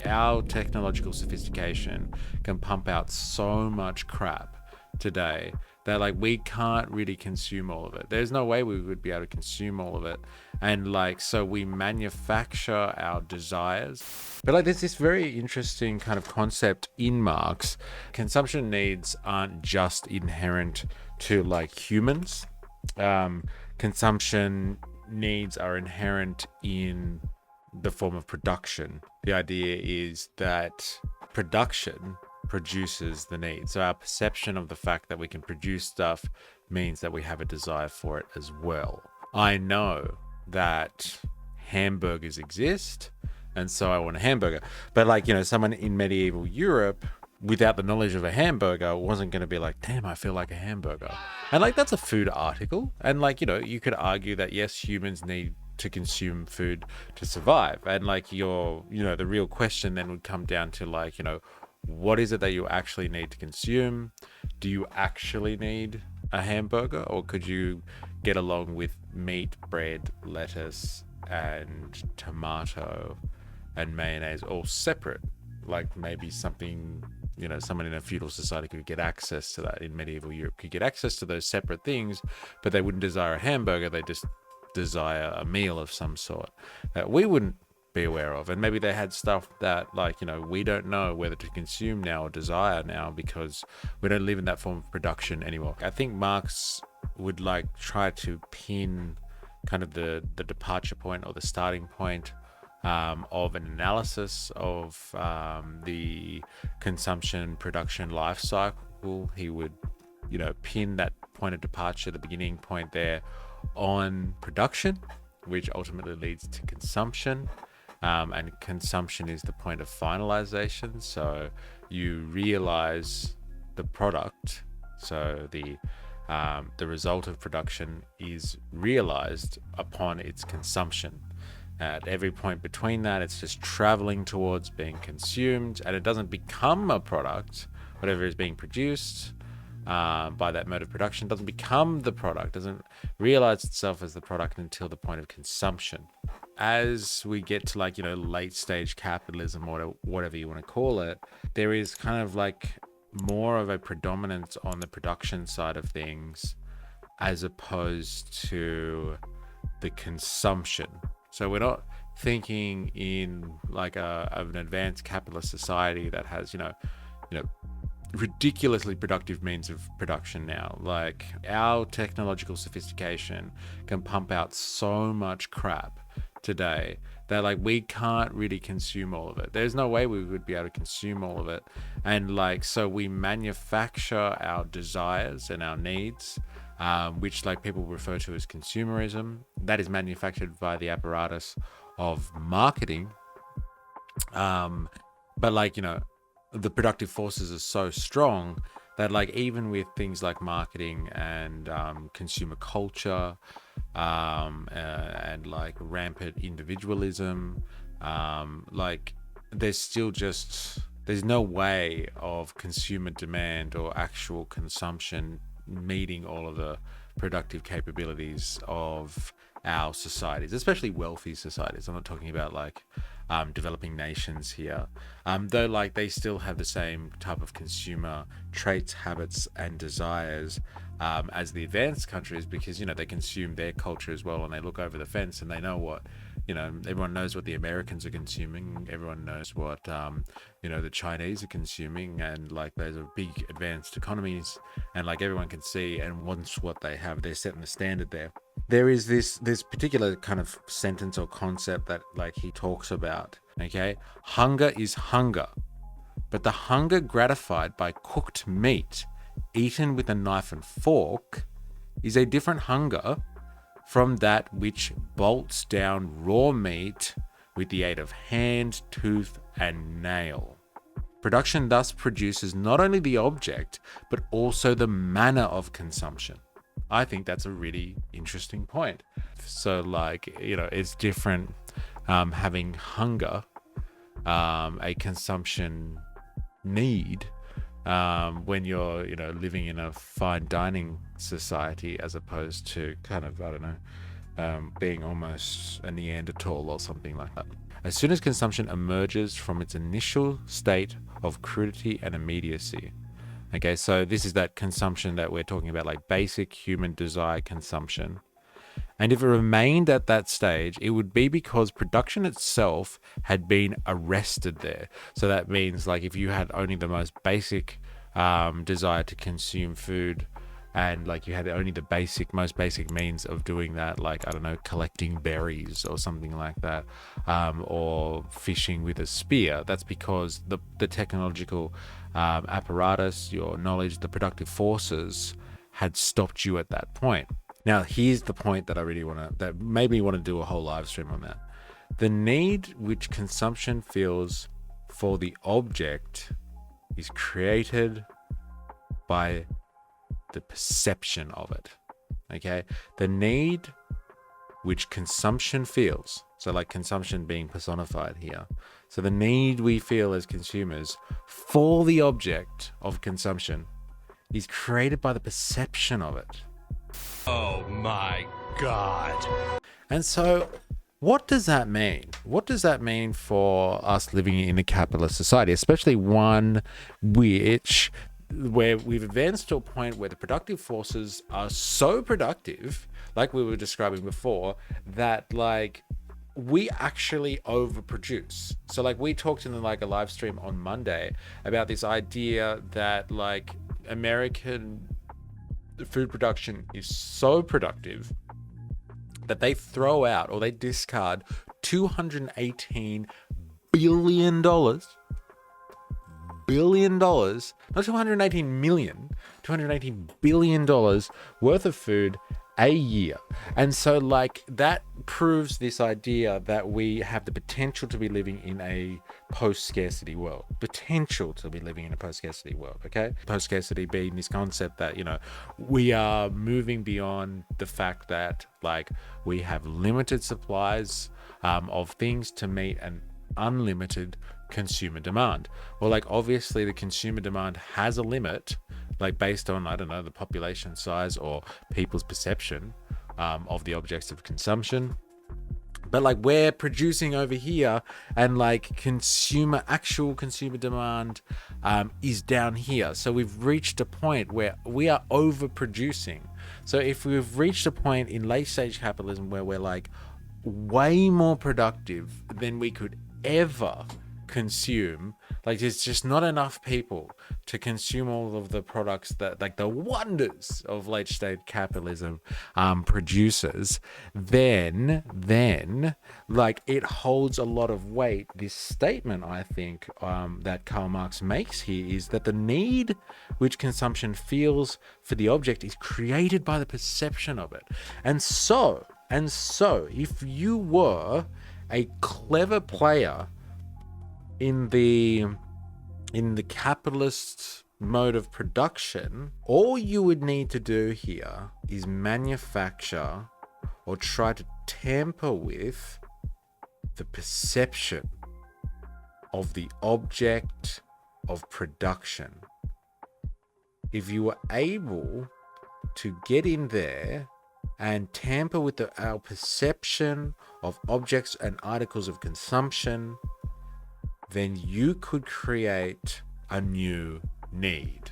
Our technological sophistication can pump out so much crap today that like we can't really consume all of it. There's no way we would be able to consume all of it. And like, so we manufacture our desires. But like, there's this very interesting kind of concept in Marx. Consumption needs aren't just inherent to like humans. Consumption needs are inherent in the form of production. The idea is that production produces the need. So our perception of the fact that we can produce stuff means that we have a desire for it as well. I know that hamburgers exist, and so I want a hamburger. But like, someone in medieval Europe without the knowledge of a hamburger wasn't going to be like, damn, I feel like a hamburger. And like, that's a food article. And like, you could argue that yes, humans need to consume food to survive. And like the real question then would come down to like, what is it that you actually need to consume? Do you actually need a hamburger, or could you get along with meat, bread, lettuce, and tomato and mayonnaise all separate? Like maybe something, someone in a feudal society could get access to that. In medieval Europe could get access to those separate things, but they wouldn't desire a hamburger. They just desire a meal of some sort that we wouldn't be aware of. And maybe they had stuff that like, we don't know whether to consume now or desire now because we don't live in that form of production anymore. I think Marx would like try to pin kind of the departure point or the starting point of an analysis of the consumption production life cycle. He would pin that point of departure, the beginning point there, on production, which ultimately leads to consumption. And consumption is the point of finalization. So you realize the product. So the result of production is realized upon its consumption. At every point between that, it's just traveling towards being consumed, and it doesn't become a product. Whatever is being produced by that mode of production doesn't become the product, doesn't realize itself as the product until the point of consumption. As we get to like, late stage capitalism or whatever you want to call it, there is kind of like more of a predominance on the production side of things as opposed to the consumption. So we're not thinking in like of an advanced capitalist society that has, ridiculously productive means of production now. Like our technological sophistication can pump out so much crap today that like we can't really consume all of it. There's no way we would be able to consume all of it. And like, so we manufacture our desires and our needs, which like people refer to as consumerism. That is manufactured by the apparatus of marketing. But like, the productive forces are so strong that like even with things like marketing and consumer culture and like rampant individualism, like there's no way of consumer demand or actual consumption meeting all of the productive capabilities of our societies, especially wealthy societies. I'm not talking about like developing nations here, though like they still have the same type of consumer traits, habits and desires as the advanced countries, because they consume their culture as well, and they look over the fence and they know what everyone knows what the Americans are consuming, everyone knows what the Chinese are consuming, and like those are big advanced economies, and like everyone can see and wants what they have. They're setting the standard there. There is this particular kind of sentence or concept that like he talks about. Okay, hunger is hunger, but the hunger gratified by cooked meat eaten with a knife and fork is a different hunger from that which bolts down raw meat with the aid of hand, tooth, and nail. Production thus produces not only the object, but also the manner of consumption. I think that's a really interesting point. So like, it's different having hunger, a consumption need, when you're, living in a fine dining society, as opposed to kind of, being almost a Neanderthal or something like that. as soon as consumption emerges from its initial state of crudity and immediacy. Okay, so this is that consumption that we're talking about, like basic human desire consumption. And if it remained at that stage, it would be because production itself had been arrested there. So that means, like, if you had only the most basic desire to consume food, and like you had only the most basic means of doing that, like, I don't know, collecting berries or something like that, or fishing with a spear, that's because the technological apparatus, your knowledge, the productive forces had stopped you at that point. Now, here's the point that that made me want to do a whole live stream on that. The need which consumption feels for the object is created by the perception of it. Okay? The need which consumption feels, so like consumption being personified here. So the need we feel as consumers for the object of consumption is created by the perception of it. Oh my God. And so what does that mean? What does that mean for us living in a capitalist society, especially one where we've advanced to a point where the productive forces are so productive, like we were describing before, that like we actually overproduce. So like we talked in like a live stream on Monday about this idea that like American food production is so productive that they throw out or they discard $218 billion, not 218 million, $218 billion worth of food a year. And so like that proves this idea that we have the potential to be living in a post-scarcity world. Okay? Post-scarcity being this concept that, you know, we are moving beyond the fact that like we have limited supplies of things to meet an unlimited consumer demand. Well, like obviously the consumer demand has a limit, like based on, I don't know, the population size or people's perception of the objects of consumption. But like we're producing over here, and like actual consumer demand is down here. So we've reached a point where we are overproducing. So if we've reached a point in late stage capitalism where we're like way more productive than we could ever consume, like there's just not enough people to consume all of the products that like the wonders of late stage capitalism produces, then like it holds a lot of weight. This statement, I think, that Karl Marx makes here is that the need which consumption feels for the object is created by the perception of it. And so if you were a clever player in the capitalist mode of production, all you would need to do here is manufacture or try to tamper with the perception of the object of production. If you were able to get in there and tamper with our perception of objects and articles of consumption, then you could create a new need.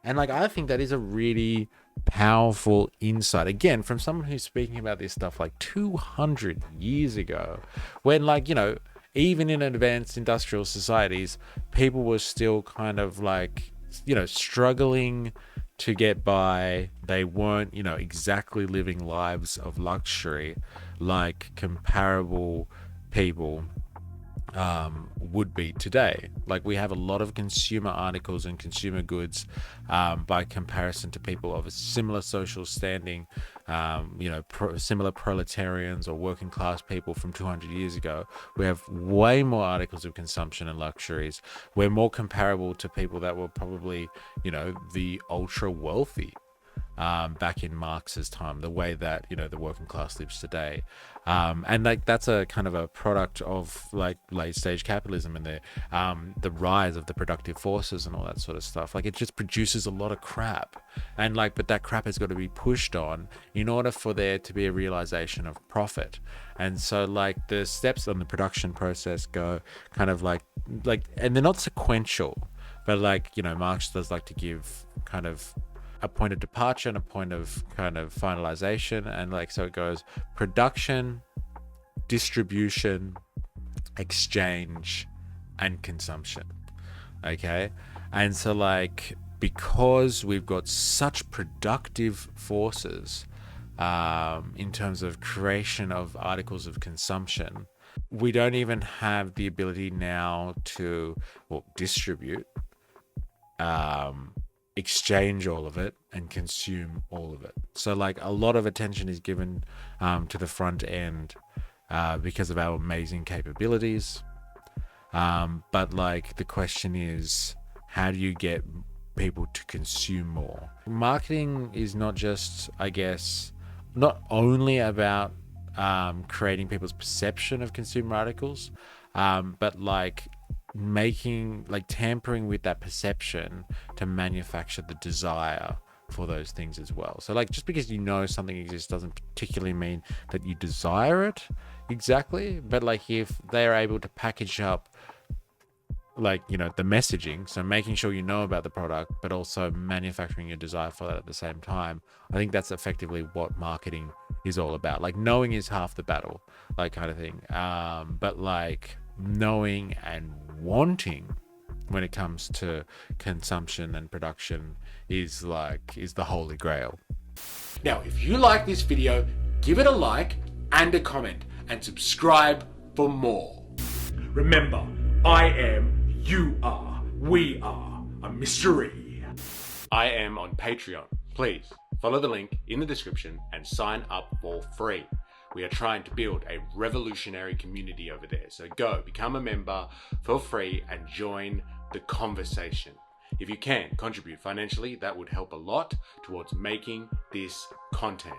And like I think that is a really powerful insight, again, from someone who's speaking about this stuff like 200 years ago, when like, you know, even in advanced industrial societies, people were still kind of like, you know, struggling to get by. They weren't, you know, exactly living lives of luxury like comparable people would be today. Like we have a lot of consumer articles and consumer goods by comparison to people of a similar social standing, you know, similar proletarians or working class people from 200 years ago. We have way more articles of consumption and luxuries. We're more comparable to people that were probably, you know, the ultra wealthy back in Marx's time, the way that, you know, the working class lives today. And like that's a kind of a product of like late stage capitalism and the rise of the productive forces and all that sort of stuff. Like it just produces a lot of crap, and like, but that crap has got to be pushed on in order for there to be a realization of profit. And so like the steps on the production process go kind of like, and they're not sequential, but like, you know, Marx does like to give kind of a point of departure and a point of kind of finalization. And like, so it goes production, distribution, exchange, and consumption. Okay. And so like, because we've got such productive forces in terms of creation of articles of consumption, we don't even have the ability now to, well, distribute, exchange all of it, and consume all of it. So like a lot of attention is given to the front end because of our amazing capabilities. But like the question is, how do you get people to consume more? Marketing is not just, I guess, not only about creating people's perception of consumer articles, but like making, like tampering with that perception to manufacture the desire for those things as well. So like, just because you know something exists doesn't particularly mean that you desire it exactly, but like if they're able to package up, like, you know, the messaging, so making sure you know about the product but also manufacturing your desire for that at the same time, I think that's effectively what marketing is all about. Like knowing is half the battle, like kind of thing, but like knowing and wanting when it comes to consumption and production is the holy grail. Now, if you like this video, give it a like and a comment, and subscribe for more. Remember, I am, you are, we are a mystery. I am on Patreon. Please follow the link in the description and sign up for free. We are trying to build a revolutionary community over there. So go become a member for free and join the conversation. If you can contribute financially, that would help a lot towards making this content.